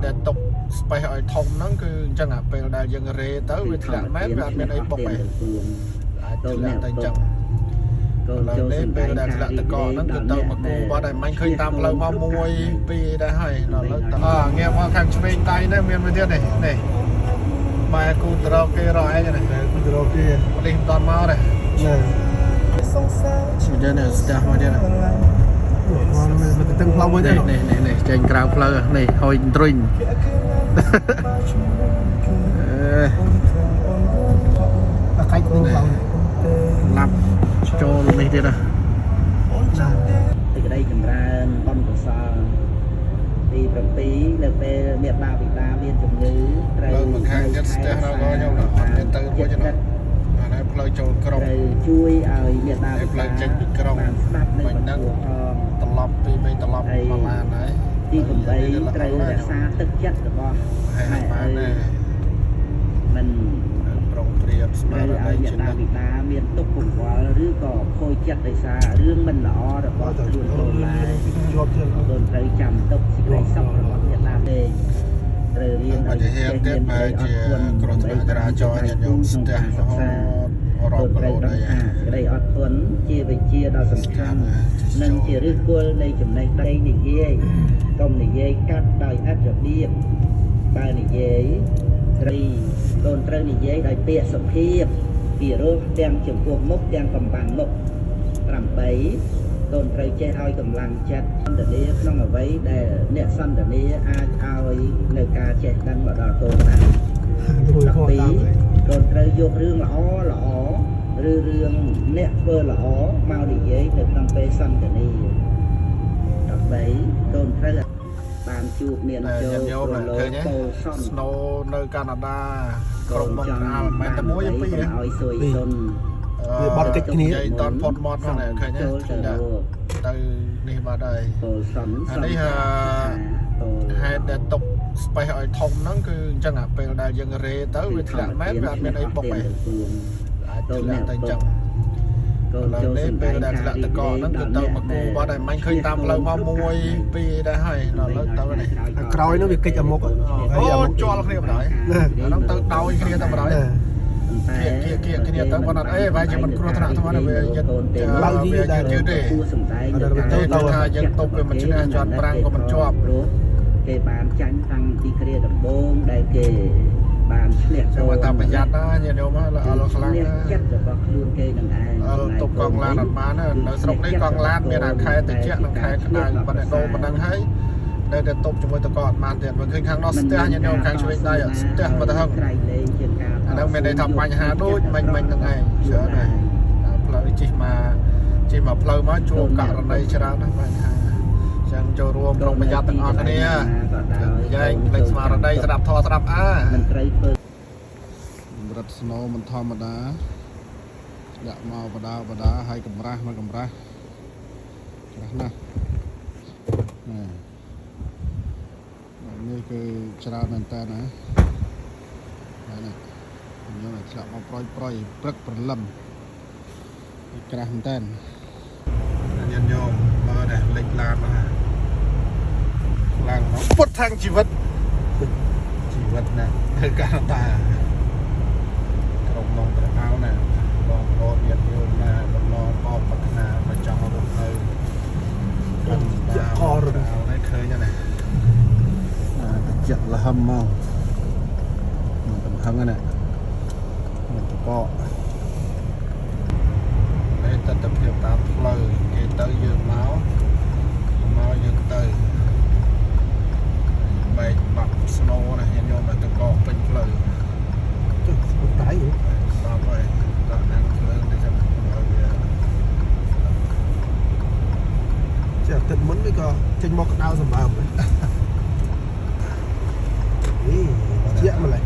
ដែលຕົកស្បេះឲ្យធំហ្នឹងគឺអញ្ចឹងអាពេលដែលយើងរេទៅវាធ្លាក់មែនវាអត់មានអីបុកទេអាចធ្លាក់តែអញ្ចឹងឡើយនេះពេលដែលធ្លាក់តកហ្នឹងគឺទៅមកគូបាត់ហើយមិនឃើញតាមផ្លូវមក1 2ដែរហើយដល់ឥឡូវងាកមកខាងឆ្វេងដៃនេះមានមួយទៀតនេះបែរគូត្រគេរកឯងនេះគូត្រគេនេះមិនតាន់មកទេនេះនេះស្ទះមកទៀតมันตึงផ្លូវមួយទេនេះចេញក្រៅផ្លូវនេះហុយត្រុញអេកាច់នឹងផ្លូវឡាប់ចូលនេះទៀតទីក្តីចម្រើនបំកសលទី7នៅពេលមេត្តាបិតាមានជំងឺត្រូវមកខាងចិត្តស្ទះដល់ខ្ញុំអត់មានទៅរួចទេអានេះផ្លូវចូលក្រុងជួយឲ្យមេត្តាបិតាផ្លូវចេញពីក្រុងស្ដាប់នៅបន្ទូលត្រឡប់ពី3ត្រឡប់ប្រហែលហើយទី8ត្រូវរក្សាទឹកចិត្តរបស់ហើយបានដែរមិនប្រុងប្រៀបស្មារតីឲ្យមេត្តាបិតាមានទុកកង្វល់ឬក៏ខូចចិត្តដោយសាររឿងមិនល្អរបស់ខ្លួនកូនដែរជាប់ទៀតកូនត្រូវចាំទុកសេចក្តីសុខរបស់មេត្តាទេត្រូវរៀនឲ្យចេះមានអត់គុណគ្រោះថ្នាក់ចរាចរណ៍ញាតិញោមស្ទះរហូតរកគោលដៅក្តីអត់គុណជាវិជាដ៏សំខាន់និងជាឫសគល់នៃចំណេះដីនិយាយកុំនិយាយកាត់ដោយអត្ថរបៀបបើនិយាយត្រីកូនត្រូវនិយាយដោយពាក្យសុភាពពីរោះទាំងចំពោះមុខទាំងកំបាំងមុខ8កូនត្រូវចេះឲ្យកម្លាំងចិត្តសន្តានាក្នុងអ្វីដែលអ្នកសន្តានាអាចឲ្យនៅការចេះដឹងមកដល់កូនបាន12កូនត្រូវយករឿងល្អឬរឿងអ្នកធ្វើល្អមកនិយាយនៅក្នុងពេលសន្ទនា13កូនត្រូវបានជួបមានចូលប្រឡូកពោសនស្នូនៅកាណាដាក្រុងមកអាលមិនតែមួយពីរឲ្យសួយទុនវាបាត់កិច្ចគ្នាតន់ផុតមាត់ហ្នឹងឃើញទេទៅនេះបាត់ហើយពោសនអានេះហេតុដែលຕົកស្បេះឲ្យធំហ្នឹងគឺអញ្ចឹងអាពេលដែលយើងរេទៅវាធ្លាក់មែនវាអត់មានអីបុកទេអាចធ្លាក់តែអញ្ចឹងឡើយនេះពេលដែលធ្លាក់តកហ្នឹងគឺទៅមកគូបាត់ហើយមិនឃើញតាមផ្លូវមក1 2ដែរហើយដល់ឥឡូវទៅនេះក្រោយនោះវាកិច្ចអាមុខអូជាល់គ្នាបណ្ដោយអាហ្នឹងទៅដោយគ្នាទៅបណ្ដោយគៀកគ្នាទៅគាត់អត់អីបែរជាមិនគ្រោះថ្នាក់ថ្មវាយឹតឡើងយឺតដែរទេទៅថាយើងតុបវាមិនឈ្នះជាន់ប្រាំងក៏មិនជាប់គេបានចាញ់តាំងពីគ្រាដំបូងដែលគេបានឈ្នះចូលតាមប្រយ័ត្នណាញាតិញោមអល់ខ្លាំងណាចិត្តរបស់ខ្លួនគេនឹងឯងអល់តុបកងឡានអត់បាននៅស្រុកនេះកងឡានមានអាខែតិចនិងខែក្តៅប៉ុន្តែដូរប៉ុណ្ណឹងហើយនៅតែតុបជាមួយតកអត់បានទៀតមិនឃើញខាងនោះស្ទះញាតិញោមខាងឆ្វេងដៃអត់ស្ទះមកទៅហឹងក្រៃលែងជាការអានោះមានន័យថាបញ្ហាដូចមិញហ្នឹងឯងច្រើនហើយផ្លូវជិះមកផ្លូវមកជួបករណីច្រើនណាស់បញ្ហាចឹងចូលរួមប្រុងប្រយ័ត្នទាំងអស់គ្នាយាយលេខស្មារតីស្ដាប់ធម៌ស្ដាប់មិនត្រូវធ្វើរត់ស្នូមិនធម្មតាដាក់មកបដាហើយកម្រាស់មកកម្រាស់ច្រាស់ណាស់នេះគឺច្រើនមែនតើណាហើយនេះខ្ញុំឆ្លាក់មកប្រយព្រឹកព្រលឹមក្រាស់មែនតើញាតិញោមមើលនេះលេខឡានណាឡើងមកពុតខាងជីវិតណានៅកាណាដាក្រុមមកត្រកៅណាបងប្អូនញាតិញោមណាបំណងអបប្រាថ្នាមកចង់រស់នៅកាន់តាអរនេះឃើញណាចាក់លហមមកកំហឹងណាមិនតកនេះទស្សនភាពតាមផ្លូវគេទៅយើងមកយើងទៅបែកបាក់ស្នូណាញាតិញោមទៅកកពេញផ្លូវចុះស្ដាយស្ដាប់ហើយដល់ខាងភ្លើងទៅចាំឲ្យវាចេះទឹកមុនវាក៏ចេញមកក្តៅសម្បើមនេះជាក់ម្លេះ